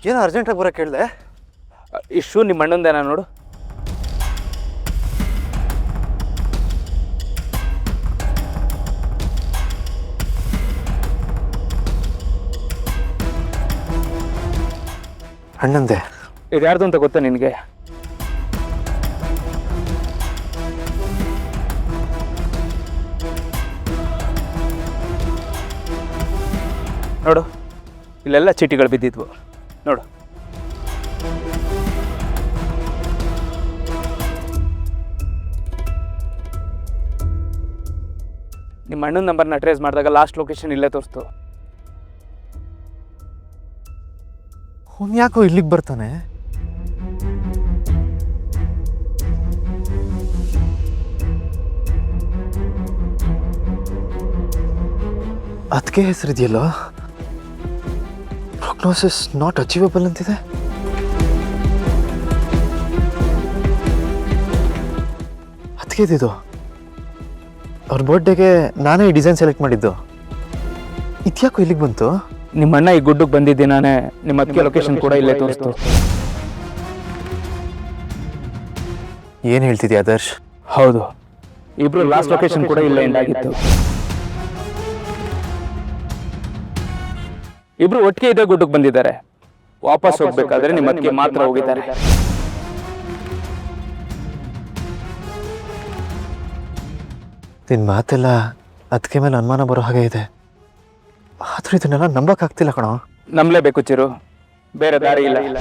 ಏನೋ ಅರ್ಜೆಂಟಾಗಿ ಬರೋಕ್ಕೆ ಹೇಳಿದೆ. ಇಷ್ಟು ನಿಮ್ಮ ಅಣ್ಣಂದೇನ ನೋಡು. ಅಣ್ಣಂದೆ. ಇದು ಯಾರ್ದು ಅಂತ ಗೊತ್ತಾ ನಿನಗೆ? ನೋಡು, ಇಲ್ಲೆಲ್ಲ ಚೀಟಿಗಳು ಬಿದ್ದಿದ್ವು ನೋಡು. ನಿಮ್ಮ ಅಣ್ಣನ ನಂಬರ್ನ ಟ್ರೇಸ್ ಮಾಡಿದಾಗ ಲಾಸ್ಟ್ ಲೊಕೇಶನ್ ಇಲ್ಲೇ ತೋರಿಸ್ತು. ಅವ್ನು ಯಾಕೋ ಇಲ್ಲಿಗೆ ಬರ್ತಾನೆ? ಅದಕ್ಕೆ ಹೆಸರಿದೆಯಲ್ಲೋ, ಪ್ರೊಗ್ನೋಸಿಸ್ ನಾಟ್ ಅಚೀವಬಲ್ ಅಂತಿದೆ. ಅದಕ್ಕೆ ಇದ್ದಿದ್ದು ಅವ್ರ ಬರ್ಡೇಗೆ ನಾನೇ ಈ ಡಿಸೈನ್ ಸೆಲೆಕ್ಟ್ ಮಾಡಿದ್ದು. ಇದ್ಯಾಕೋ ಇಲ್ಲಿಗೆ ಬಂತು? ನಿಮ್ಮ ಅಣ್ಣ ಈ ಗುಡ್ಡಕ್ಕೆ ಬಂದಿದ್ದೀನಾನೆ, ನಿಮ್ಮ ಅದಕ್ಕೆ ಲೊಕೇಶನ್ ಕೂಡ ಇಲ್ಲೇ ತೋರಿಸ್ತು. ಏನು ಹೇಳ್ತಿದ್ಯಾ ಆದರ್ಶ್? ಹೌದು, ಇಬ್ರು ಲಾಸ್ಟ್ ಲೊಕೇಶನ್ ಕೂಡ ಇಲ್ಲೇ ಎಂಡ್ ಆಗಿತ್ತು. ಇಬ್ರು ಒಟ್ಟಿಗೆ ಇದೇ ಗುಡ್ಡಕ್ಕೆ ಬಂದಿದ್ದಾರೆ. ವಾಪಸ್ ಹೋಗ್ಬೇಕಾದ್ರೆ ನಿಮ್ಮ ಅದಕ್ಕೆ ಮಾತ್ರ ಹೋಗಿದ್ದಾರೆ. ನಿನ್ನ ಮಾತೆಲ್ಲ ಅದಕ್ಕೆ ಮೇಲೆ ಅನುಮಾನ ಬರೋ ಹಾಗೆ ಇದೆ. ಆದ್ರೂ ಇದನ್ನೆಲ್ಲ ನಂಬಕ್ಕಾಗ್ತಿಲ್ಲ ಕಣೋ. ನಂಬಲೇಬೇಕು ಚಿರು, ಬೇರೆ ದಾರಿ ಇಲ್ಲ.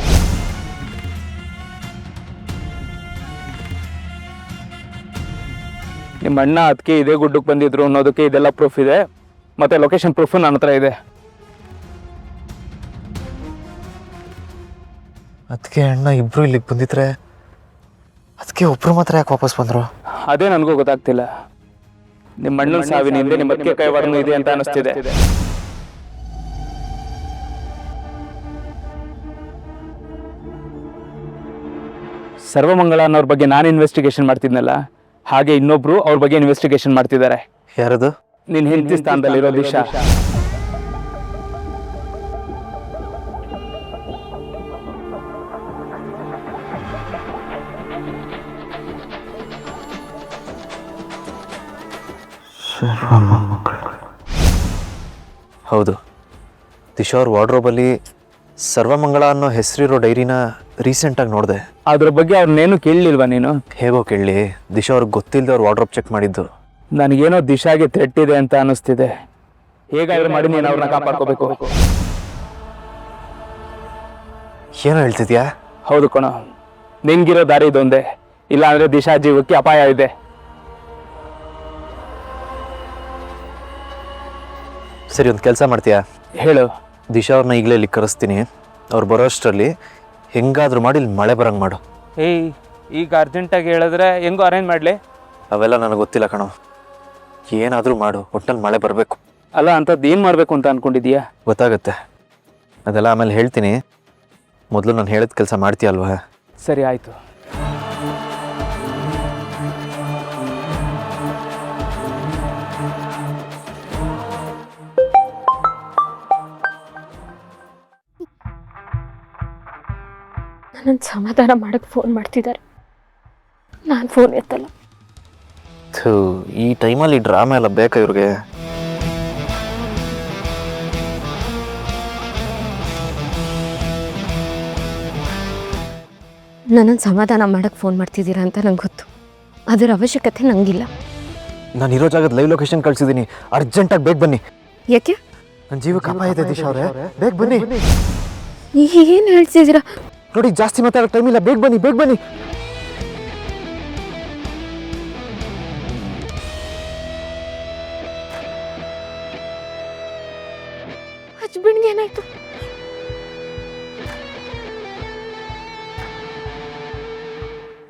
ನಿಮ್ಮ ಅಣ್ಣ ಅದಕ್ಕೆ ಇದೇ ಗುಡ್ಡಕ್ಕೆ ಬಂದಿದ್ರು ಅನ್ನೋದಕ್ಕೆ ಇದೆಲ್ಲ ಪ್ರೂಫ್ ಇದೆ, ಮತ್ತೆ ಲೊಕೇಶನ್ ಪ್ರೂಫ್ ನನ್ನ ಹತ್ರ ಇದೆ. ಅದಕ್ಕೆ ಅಣ್ಣ ಇಬ್ರು ಇಲ್ಲಿಗೆ ಬಂದಿದ್ರೆ ಅದಕ್ಕೆ ಒಬ್ರು ಮಾತ್ರ ಯಾಕೆ ವಾಪಸ್ ಬಂದರು? ಅದೇ ನನಗೂ ಗೊತ್ತಾಗ್ತಿಲ್ಲ. ನಿಮ್ಮ ಅಣ್ಣನ ಸಾವಿನ ಹಿಂದೆ ನಿಮ್ಮ ಅದಕ್ಕೆ ಕೈವಾಡನೂ ಇದೆ ಅಂತ ಅನಿಸ್ತಿದೆ. ಸರ್ವಮಂಗಳ ಅನ್ನೋರ ಬಗ್ಗೆ ನಾನು ಇನ್ವೆಸ್ಟಿಗೇಷನ್ ಮಾಡ್ತಿದ್ನಲ್ಲ, ಹಾಗೆ ಇನ್ನೊಬ್ರು ಅವ್ರ ಬಗ್ಗೆ ಇನ್ವೆಸ್ಟಿಗೇಷನ್ ಮಾಡ್ತಿದ್ದಾರೆ. ಯಾರದು? ನಿನ್ನ ಹೆಂಡತಿ ಸ್ಥಾನದಲ್ಲಿರೋ ದಿಶಾ. ಹೌದು, ದಿಶಾ ಅವ್ರ ವಾರ್ಡ್ರೋಬಲ್ಲಿ ಸರ್ವಮಂಗಳ ಅನ್ನೋ ಹೆಸರಿರೋ ಡೈರಿನ ರೀಸೆಂಟಾಗಿ ನೋಡಿದೆ. ಅದ್ರ ಬಗ್ಗೆ ಅವ್ರನ್ನೇನು ಕೇಳಲಿಲ್ವಾ ನೀನು? ಹೇಗೋ ಕೇಳಲಿ, ದಿಶಾ ಅವ್ರಿಗೆ ಗೊತ್ತಿಲ್ಲದೆ ಅವ್ರ ವಾರ್ಡ್ರೋಬ್ ಚೆಕ್ ಮಾಡಿದ್ದು. ನನಗೇನೋ ದಿಶಾಗೆ ಥ್ರೆಟ್ ಇದೆ ಅಂತ ಅನಿಸ್ತಿದೆ. ಹೇಗಾದ್ರೂ ಮಾಡಿ ನೀನು ಅವ್ರನ್ನ ಕಾಪಾಡ್ಕೋಬೇಕು. ಏನೋ ಹೇಳ್ತಿದ್ಯಾ? ಹೌದು ಕಣೋ, ನಿನ್ಗಿರೋ ದಾರಿ ಇದೊಂದೇ, ಇಲ್ಲ ಅಂದ್ರೆ ದಿಶಾ ಜೀವಕ್ಕೆ ಅಪಾಯ ಇದೆ. ಸರಿ, ಒಂದು ಕೆಲಸ ಮಾಡ್ತೀಯಾ? ಹೇಳು. ದಿಶಾ ಅವ್ರನ್ನ ಈಗಲೇ ಇಲ್ಲಿ ಕರೆಸ್ತೀನಿ. ಅವ್ರು ಬರೋ ಅಷ್ಟರಲ್ಲಿ ಹೆಂಗಾದ್ರೂ ಮಾಡಿ ಇಲ್ಲಿ ಮಳೆ ಬರಂಗೆ ಮಾಡು. ಏಯ್, ಈಗ ಅರ್ಜೆಂಟಾಗಿ ಹೇಳಿದ್ರೆ ಹೆಂಗೋ ಅರೇಂಜ್ ಮಾಡಲಿ? ಅವೆಲ್ಲ ನನಗೆ ಗೊತ್ತಿಲ್ಲ ಕಣೋ, ಏನಾದರೂ ಮಾಡು, ಒಟ್ಟಲ್ಲಿ ಮಳೆ ಬರಬೇಕು. ಅಲ್ಲ, ಅಂಥದ್ದು ಏನು ಮಾಡಬೇಕು ಅಂತ ಅಂದ್ಕೊಂಡಿದ್ದೀಯಾ? ಗೊತ್ತಾಗುತ್ತೆ, ಅದೆಲ್ಲ ಆಮೇಲೆ ಹೇಳ್ತೀನಿ. ಮೊದಲು ನಾನು ಹೇಳಿದ ಕೆಲಸ ಮಾಡ್ತೀಯಲ್ವಾ? ಸರಿ, ಆಯಿತು. ನನ್ನ ಸಮಾಧಾನ ಮಾಡಕ್ಕೆ ಫೋನ್ ಮಾಡ್ತಿದ್ದಾರೆ, ನಾನು ಫೋನ್ ಎತ್ತಲ್ಲ. ಈ ಟೈಮಲ್ಲಿ ಡ್ರಾಮಾ ಎಲ್ಲ ಬೇಕಾ ಇವ್ರಿಗೆ? ನನ್ನನ್ನು ಸಮಾಧಾನ ಮಾಡಕ್ಕೆ ಫೋನ್ ಮಾಡ್ತಿದ್ದೀರಾ ಅಂತ ನಂಗೆ ಗೊತ್ತು, ಅದರ ಅವಶ್ಯಕತೆ ನನಗಿಲ್ಲ. ನಾನು ಇರೋ ಜಾಗದ ಲೈವ್ ಲೊಕೇಶನ್ ಕಳಿಸಿದ್ದೀನಿ, ಅರ್ಜೆಂಟಾಗಿ ಬೇಗ ಬನ್ನಿ. ಯಾಕೆ? ನನ್ನ ಜೀವಕ್ಕೆ ಅಪಾಯ ಇದೆ ದಿಶಾ ಅವರೇ, ಬೇಗ ಬನ್ನಿ. ಏನು ಹೇಳ್ತಿದ್ದೀರಾ? ನೋಡಿ, ಜಾಸ್ತಿ ಮಾತಾಡೋ ಟೈಮ್ ಇಲ್ಲ, ಬೇಗ ಬನ್ನಿ, ಬೇಗ ಬನ್ನಿ. ಹಸ್ಬೆಂಡ್ಗೆ ಏನಾಯ್ತು?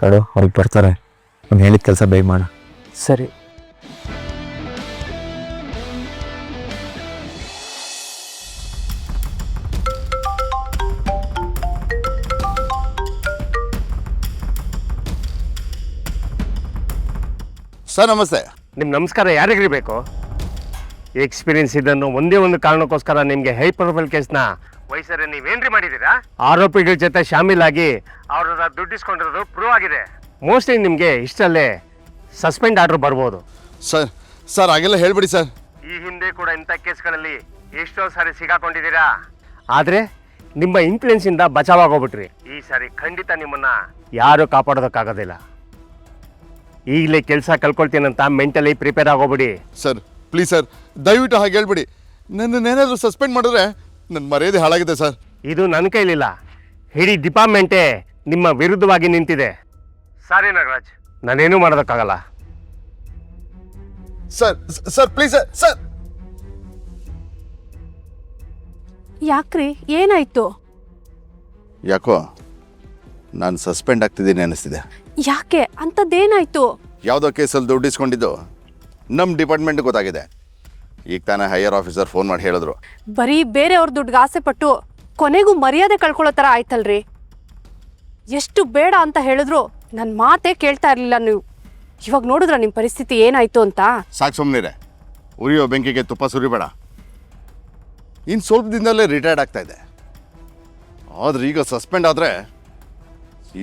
ನೋಡು, ಅವ್ರಿಗೆ ಬರ್ತಾರೆ. ನಾನು ಹೇಳಿದ ಕೆಲಸ ಬೇಗ ಮಾಡು. ಸರಿ. ಸರ್ ನಮಸ್ತೆ. ನಿಮ್ಮ ನಮಸ್ಕಾರ ಯಾರಿಗ್ರಿ ಬೇಕು? ಎಕ್ಸ್ಪೀರಿಯನ್ಸ್ ಇದನ್ನು ಒಂದೇ ಒಂದು ಕಾರಣಕ್ಕೋಸ್ಕರ ನಿಮಗೆ ಹೈ ಪ್ರೊಫೈಲ್ ಕೇಸ್ನ ವಯಸ್ಸರೇ ನೀವೇನ್ರಿ ಮಾಡಿದ್ದೀರಾ? ಆರೋಪಿಗಳ ಜೊತೆ ಶಾಮೀಲಾಗಿ ಅವ್ರ ದುಡ್ಡು ಇಸ್ಕೊಂಡಿರೋದು ಪ್ರೂವ್ ಆಗಿದೆ. ಮೋಸ್ಟ್ಲಿ ನಿಮಗೆ ಇಷ್ಟಲ್ಲೇ ಸಸ್ಪೆಂಡ್ ಆರ್ಡರ್ ಬರ್ಬೋದು. ಸರ್ ಸರ್ ಹಾಗೆಲ್ಲ ಹೇಳ್ಬಿಡಿ ಸರ್. ಈ ಹಿಂದೆ ಕೂಡ ಇಂಥ ಕೇಸ್ಗಳಲ್ಲಿ ಎಷ್ಟೋ ಸಾರಿ ಸಿಗಾಕೊಂಡಿದ್ದೀರಾ, ಆದ್ರೆ ನಿಮ್ಮ ಇನ್ಫ್ಲೂಯೆನ್ಸ್ ಇಂದ ಬಚಾವಾಗೋಗ್ಬಿಟ್ರಿ. ಈ ಸಾರಿ ಖಂಡಿತ ನಿಮ್ಮನ್ನ ಯಾರು ಕಾಪಾಡೋದಕ್ಕಾಗೋದಿಲ್ಲ. ಈಗಲೇ ಕೆಲಸ ಕಳ್ಕೊಳ್ತೀನಂತ ಮೆಂಟಲಿ ಪ್ರಿಪೇರ್ ಆಗೋಗ್ಬಿಡಿ. ಸರ್ ಪ್ಲೀಸ್ ಸರ್, ದಯವಿಟ್ಟು ಹಾಗೆ ಹೇಳ್ಬಿಡಿ. ನನ್ನೇನಾದರೂ ಸಸ್ಪೆಂಡ್ ಮಾಡಿದ್ರೆ ನನ್ನ ಮರ್ಯಾದೆ ಹಾಳಾಗಿದೆ ಸರ್. ಇದು ನನ್ನ ಕೈಲಿಲ್ಲ, ಇಡೀ ಡಿಪಾರ್ಟ್ಮೆಂಟೇ ನಿಮ್ಮ ವಿರುದ್ಧವಾಗಿ ನಿಂತಿದೆ. ಸಾರಿ ನಾಗರಾಜ್, ನಾನೇನು ಮಾಡೋದಕ್ಕಾಗಲ್ಲ. Sir sir please sir. Sir ಯಾಕ್ರಿ, ಏನಾಯ್ತು? ಯಾಕೋ ನಾನು ಸಸ್ಪೆಂಡ್ ಆಗ್ತಿದ್ದೀನಿ ಅನಿಸ್ತಿದೆ. ಯಾಕೆ ಅಂಥದ್ದೇನಾಯ್ತು? ಯಾವುದೋ ಕೇಸಲ್ಲಿ ದುಡ್ಡು ಇಸ್ಕೊಂಡಿದ್ದು ನಮ್ಮ ಡಿಪಾರ್ಟ್ಮೆಂಟ್ ಗೊತ್ತಾಗಿದೆ. ಈಗ ತಾನೇ ಹೈಯರ್ ಆಫೀಸರ್ ಫೋನ್ ಮಾಡಿ ಹೇಳಿದ್ರು. ಬರೀ ಬೇರೆಯವ್ರ ದುಡ್ಡಿಗೆ ಆಸೆ ಪಟ್ಟು ಕೊನೆಗೂ ಮರ್ಯಾದೆ ಕಳ್ಕೊಳ್ಳೋ ಥರ ಆಯ್ತಲ್ರಿ. ಎಷ್ಟು ಬೇಡ ಅಂತ ಹೇಳಿದ್ರು ನನ್ನ ಮಾತೇ ಕೇಳ್ತಾ ಇರಲಿಲ್ಲ ನೀವು. ಇವಾಗ ನೋಡಿದ್ರ ನಿಮ್ಮ ಪರಿಸ್ಥಿತಿ ಏನಾಯ್ತು ಅಂತ. ಸಾಕು ಸುಮ್ಮನಿರೆ, ಉರಿಯೋ ಬೆಂಕಿಗೆ ತುಪ್ಪ ಸುರಿಬೇಡ. ಇನ್ನು ಸ್ವಲ್ಪ ದಿನದಲ್ಲೇ ರಿಟೈರ್ಡ್ ಆಗ್ತಾ ಇದೆ. ಆದ್ರೆ ಈಗ ಸಸ್ಪೆಂಡ್ ಆದರೆ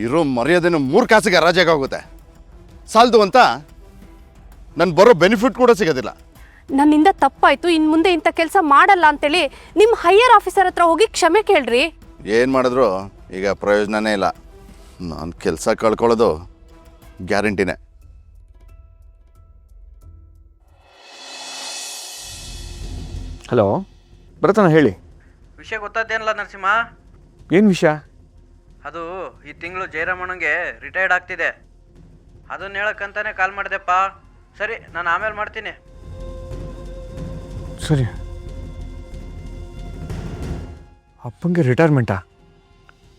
ಇರೋ ಮರ್ಯಾದೆನೂ 3 ಕಾಸಿಗೆ ಹರಾಜಾಗೋಗುತ್ತೆ. ಸಾಲದು ಅಂತ ನನ್ನ ಬರೋ ಬೆನಿಫಿಟ್ ಕೂಡ ಸಿಗೋದಿಲ್ಲ. ನನ್ನಿಂದ ತಪ್ಪಾಯ್ತು, ಇನ್ನು ಮುಂದೆ ಇಂಥ ಕೆಲಸ ಮಾಡಲ್ಲ ಅಂತೇಳಿ ನಿಮ್ಮ ಹೈಯರ್ ಆಫೀಸರ್ ಹತ್ರ ಹೋಗಿ ಕ್ಷಮೆ ಕೇಳ್ರಿ. ಏನು ಮಾಡಿದ್ರು ಈಗ ಪ್ರಯೋಜನನೇ ಇಲ್ಲ. ನಾನು ಕೆಲಸ ಕಳ್ಕೊಳ್ಳೋದು ಗ್ಯಾರಂಟಿನೇ. ಹಲೋ ಭರತನ ಹೇಳಿ. ವಿಷಯ ಗೊತ್ತಾದ್ದೇನಲ್ಲ ನರಸಿಂಹ? ಏನು ವಿಷಯ? ಅದು ಈ ತಿಂಗಳು ಜಯರಾಮಣ್ಣಂಗೆ ರಿಟೈರ್ಡ್ ಆಗ್ತಿದೆ. ಅದನ್ನ ಹೇಳಕ್ಕಂತಾನೆ ಕಾಲ್ ಮಾಡಿದೆಪ್ಪ. ಸರಿ, ನಾನು ಆಮೇಲೆ ಮಾಡ್ತೀನಿ. ಸರಿ. ಅಪ್ಪಂಗೆ ರಿಟೈರ್ಮೆಂಟಾ?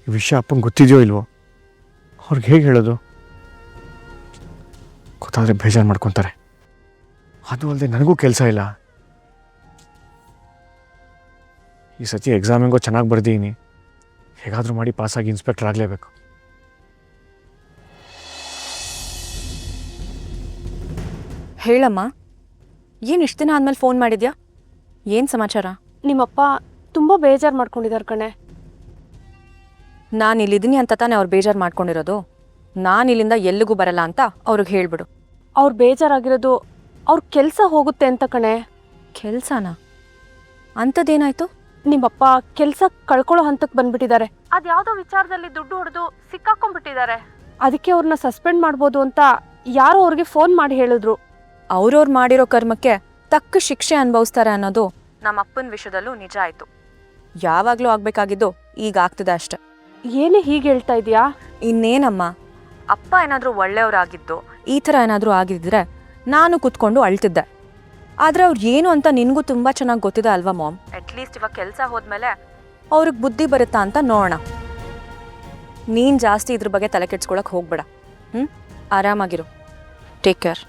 ಈ ವಿಷಯ ಅಪ್ಪಂಗೆ ಗೊತ್ತಿದೆಯೋ ಇಲ್ವೋ? ಅವ್ರಿಗೆ ಹೇಗೆ ಹೇಳೋದು? ಗೊತ್ತಾದರೆ ಬೇಜಾರು ಮಾಡ್ಕೊತಾರೆ. ಅದು ಅಲ್ಲದೆ ನನಗೂ ಕೆಲಸ ಇಲ್ಲ. ಈ ಸತಿ ಎಕ್ಸಾಮಿಂಗೋ ಚೆನ್ನಾಗಿ ಬರ್ದೀನಿ. ಹೇಗಾದರೂ ಮಾಡಿ ಪಾಸಾಗಿ ಇನ್ಸ್ಪೆಕ್ಟರ್ ಆಗಲೇಬೇಕು. ಹೇಳಮ್ಮ, ಏನು ಇಷ್ಟು ದಿನ ಆದಮೇಲೆ ಫೋನ್ ಮಾಡಿದ್ಯಾ? ಏನು ಸಮಾಚಾರ? ನಿಮ್ಮಪ್ಪ ತುಂಬ ಬೇಜಾರು ಮಾಡ್ಕೊಂಡಿದ್ದಾರೆ ಕಣೆ. ನಾನು ಇಲ್ಲಿದ್ದೀನಿ ಅಂತ ತಾನೇ ಅವ್ರು ಬೇಜಾರು ಮಾಡ್ಕೊಂಡಿರೋದು. ನಾನು ಇಲ್ಲಿಂದ ಎಲ್ಲಿಗೂ ಬರಲ್ಲ ಅಂತ ಅವ್ರಿಗೆ ಹೇಳ್ಬಿಡು. ಅವ್ರು ಬೇಜಾರಾಗಿರೋದು ಅವ್ರ ಕೆಲಸ ಹೋಗುತ್ತೆ ಅಂತ ಕಣೆ. ಕೆಲಸನಾ? ಅಂಥದ್ದೇನಾಯ್ತು? ನಿಮ್ಮಪ್ಪ ಕೆಲಸ ಕಳ್ಕೊಳ್ಳೋ ಹಂತಕ್ಕೆ ಬಂದ್ಬಿಟ್ಟಿದ್ದಾರೆ. ಅದ್ಯಾವುದೋ ವಿಚಾರದಲ್ಲಿ ದುಡ್ಡು ಹೊಡೆದು ಸಿಕ್ಕಾಕೊಂಡ್ಬಿಟ್ಟಿದ್ದಾರೆ. ಅದಕ್ಕೆ ಅವ್ರನ್ನ ಸಸ್ಪೆಂಡ್ ಮಾಡ್ಬೋದು ಅಂತ ಯಾರೋ ಅವ್ರಿಗೆ ಫೋನ್ ಮಾಡಿ ಹೇಳಿದ್ರು. ಅವ್ರವ್ರು ಮಾಡಿರೋ ಕರ್ಮಕ್ಕೆ ತಕ್ಕ ಶಿಕ್ಷೆ ಅನುಭವಿಸ್ತಾರೆ ಅನ್ನೋದು ನಮ್ಮ ಅಪ್ಪನ ವಿಷಯದಲ್ಲೂ ನಿಜ ಆಯಿತು. ಯಾವಾಗಲೂ ಆಗಬೇಕಾಗಿದ್ದು ಈಗ ಆಗ್ತಿದೆ ಅಷ್ಟೆ. ಏನೇ ಹೀಗೆ ಹೇಳ್ತಾ ಇದೆಯಾ? ಇನ್ನೇನಮ್ಮ, ಅಪ್ಪ ಏನಾದರೂ ಒಳ್ಳೆಯವರಾಗಿದ್ದು ಈ ಥರ ಏನಾದರೂ ಆಗಿದ್ದರೆ ನಾನು ಕೂತ್ಕೊಂಡು ಅಳ್ತಿದ್ದೆ. ಆದರೆ ಅವ್ರು ಏನು ಅಂತ ನಿನಗೂ ತುಂಬ ಚೆನ್ನಾಗಿ ಗೊತ್ತಿದೆ ಅಲ್ವಾ ಮಾಮ್? ಅಟ್ಲೀಸ್ಟ್ ಇವಾಗ ಕೆಲಸ ಹೋದ್ಮೇಲೆ ಅವ್ರಿಗೆ ಬುದ್ಧಿ ಬರುತ್ತಾ ಅಂತ ನೋಡೋಣ. ನೀನು ಜಾಸ್ತಿ ಇದ್ರ ಬಗ್ಗೆ ತಲೆ ಕೆಡ್ಸ್ಕೊಳಕ್ಕೆ ಹೋಗ್ಬೇಡ. ಆರಾಮಾಗಿರು. Take care.